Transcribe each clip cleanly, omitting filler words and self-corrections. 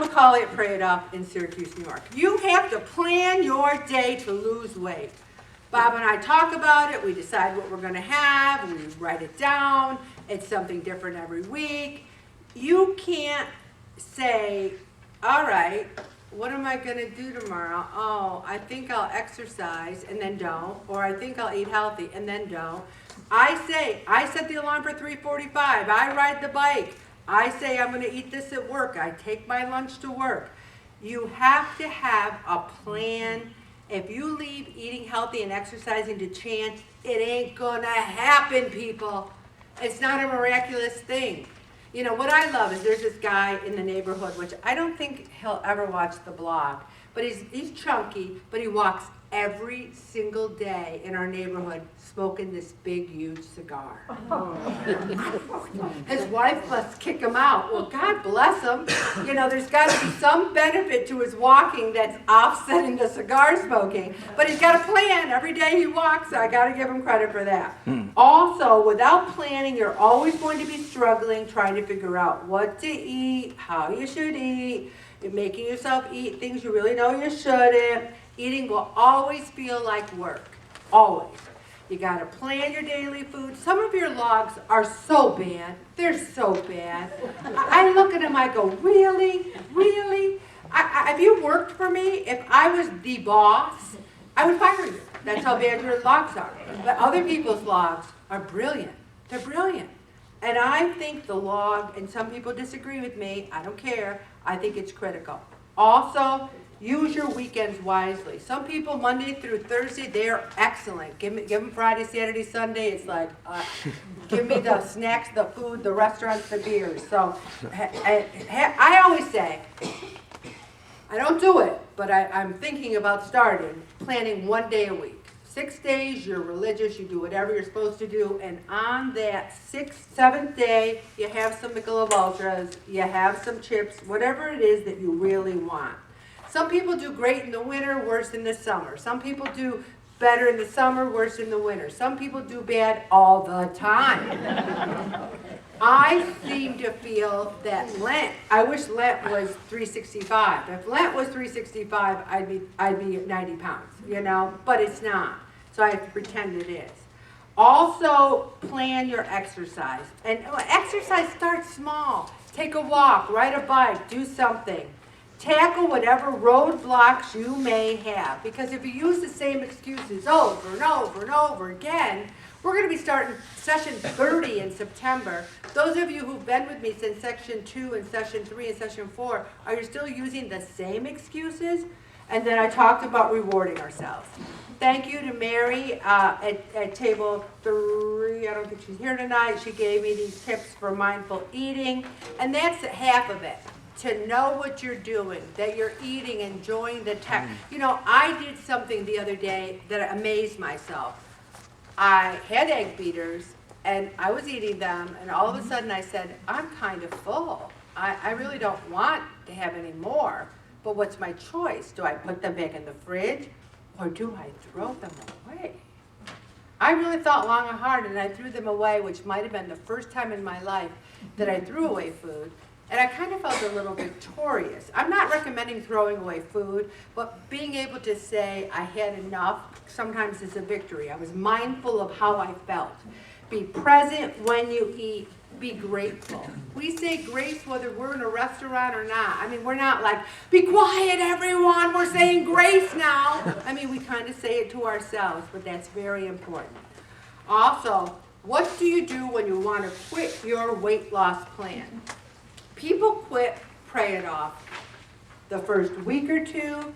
John McCauley at Pray It Up in Syracuse, New York. You have to plan your day to lose weight. Bob and I talk about it. We decide what we're going to have. We write it down. It's something different every week. You can't say, all right, what am I going to do tomorrow? Oh, I think I'll exercise and then don't. Or I think I'll eat healthy and then don't. I set the alarm for 3:45. I ride the bike. I say I'm going to eat this at work. I take my lunch to work. You have to have a plan. If you leave eating healthy and exercising to chance, it ain't going to happen, people. It's not a miraculous thing. You know, what I love is there's this guy in the neighborhood, which I don't think he'll ever watch the blog, but he's chunky, but he walks every single day in our neighborhood smoking this big, huge cigar. His wife must kick him out. Well, God bless him. You know, there's got to be some benefit to his walking that's offsetting the cigar smoking. But he's got a plan. Every day he walks, I got to give him credit for that. Also, without planning, you're always going to be struggling trying to figure out what to eat, how you should eat, making yourself eat things you really know you shouldn't. Eating will always feel like work. Always. You got to plan your daily food. Some of your logs are so bad. They're so bad. I look at them, I go, really? Really? If you worked for me, if I was the boss, I would fire you. That's how bad your logs are. But other people's logs are brilliant. They're brilliant. And I think the log, and some people disagree with me, I don't care, I think it's critical. Also, use your weekends wisely. Some people, Monday through Thursday, they're excellent. Give them Friday, Saturday, Sunday. It's like, give me the snacks, the food, the restaurants, the beers. So I always say, I don't do it, but I'm thinking about starting, planning 1 day a week. 6 days, you're religious, you do whatever you're supposed to do, and on that 6th, 7th day, you have some Michelob Ultras, you have some chips, whatever it is that you really want. Some people do great in the winter, worse in the summer. Some people do better in the summer, worse in the winter. Some people do bad all the time. I seem to feel that Lent, I wish Lent was 365. If Lent was 365, I'd be 90 pounds, you know, but it's not. So I have to pretend it is. Also, plan your exercise. And exercise starts small. Take a walk, ride a bike, do something. Tackle whatever roadblocks you may have. Because if you use the same excuses over and over and over again, we're going to be starting session 30 in September. Those of you who've been with me since session 2 and session 3 and session 4, are you still using the same excuses? And then I talked about rewarding ourselves. Thank you to Mary at table 3. I don't think she's here tonight. She gave me these tips for mindful eating. And that's half of it. To know what you're doing, that you're eating, enjoying the text. You know, I did something the other day that amazed myself. I had egg beaters, and I was eating them, and all of a sudden I said, I'm kind of full. I really don't want to have any more, but what's my choice? Do I put them back in the fridge, or do I throw them away? I really thought long and hard, and I threw them away, which might have been the first time in my life that I threw away food. And I kind of felt a little victorious. I'm not recommending throwing away food, but being able to say I had enough sometimes is a victory. I was mindful of how I felt. Be present when you eat. Be grateful. We say grace whether we're in a restaurant or not. I mean, we're not like, be quiet everyone, we're saying grace now. I mean, we kind of say it to ourselves, but that's very important. Also, what do you do when you want to quit your weight loss plan? People quit, pray it off the first week or two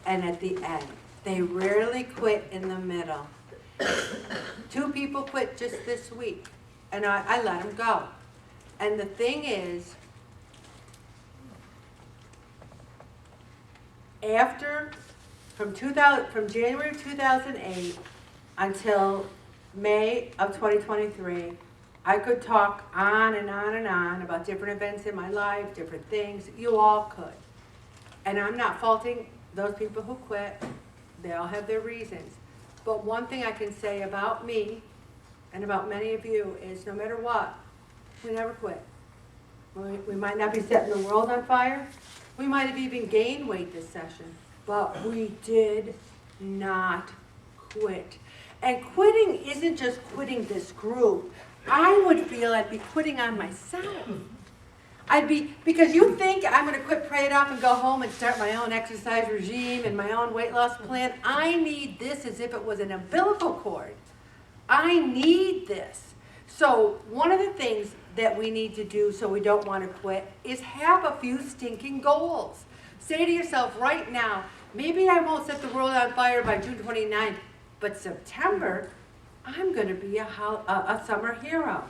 and at the end. They rarely quit in the middle. 2 people quit just this week, and I let them go. And the thing is, from January of 2008 until May of 2023, I could talk on and on and on about different events in my life, different things. You all could. And I'm not faulting those people who quit. They all have their reasons. But one thing I can say about me and about many of you is no matter what, we never quit. We might not be setting the world on fire. We might have even gained weight this session. But we did not quit. And quitting isn't just quitting this group. I would feel I'd be quitting on myself. Because you think I'm going to quit, pray it off, and go home and start my own exercise regime and my own weight loss plan. I need this as if it was an umbilical cord. I need this. So one of the things that we need to do so we don't want to quit is have a few stinking goals. Say to yourself right now, maybe I won't set the world on fire by June 29th, but September, I'm going to be a summer hero.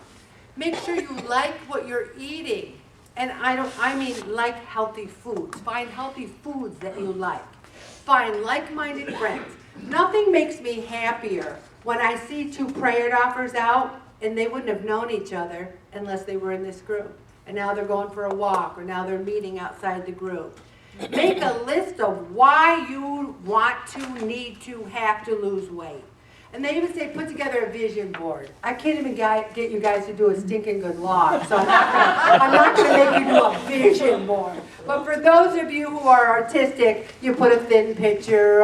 Make sure you like what you're eating. And I mean like healthy foods. Find healthy foods that you like. Find like-minded friends. Nothing makes me happier when I see two prayer offers out and they wouldn't have known each other unless they were in this group. And now they're going for a walk, or now they're meeting outside the group. Make a list of why you want to, need to, have to lose weight. And they even say put together a vision board. I can't even get you guys to do a stinking good log, so I'm not going to make you do a vision board. But for those of you who are artistic, you put a thin picture,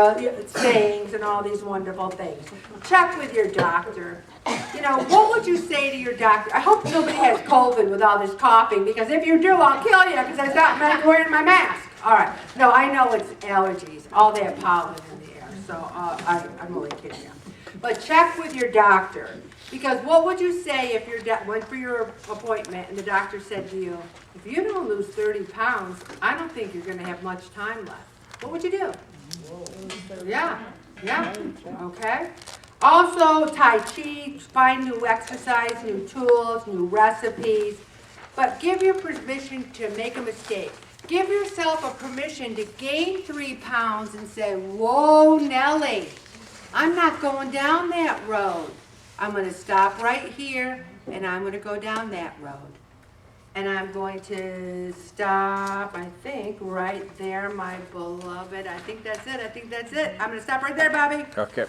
sayings, and all these wonderful things. Check with your doctor. You know, what would you say to your doctor? I hope nobody has COVID with all this coughing, because if you do, I'll kill you because I stopped wearing my mask. All right. No, I know it's allergies, all that pollen in the air, so I'm only kidding you. But check with your doctor, because what would you say if you went for your appointment and the doctor said to you, if you don't lose 30 pounds, I don't think you're going to have much time left. What would you do? Yeah, okay. Also, Tai Chi, find new exercise, new tools, new recipes, but give your permission to make a mistake. Give yourself a permission to gain 3 pounds and say, whoa, Nellie, I'm not going down that road. I'm going to stop right here, and I'm going to go down that road. And I'm going to stop, I think, right there, my beloved. I think that's it. I'm going to stop right there, Bobby. Okay.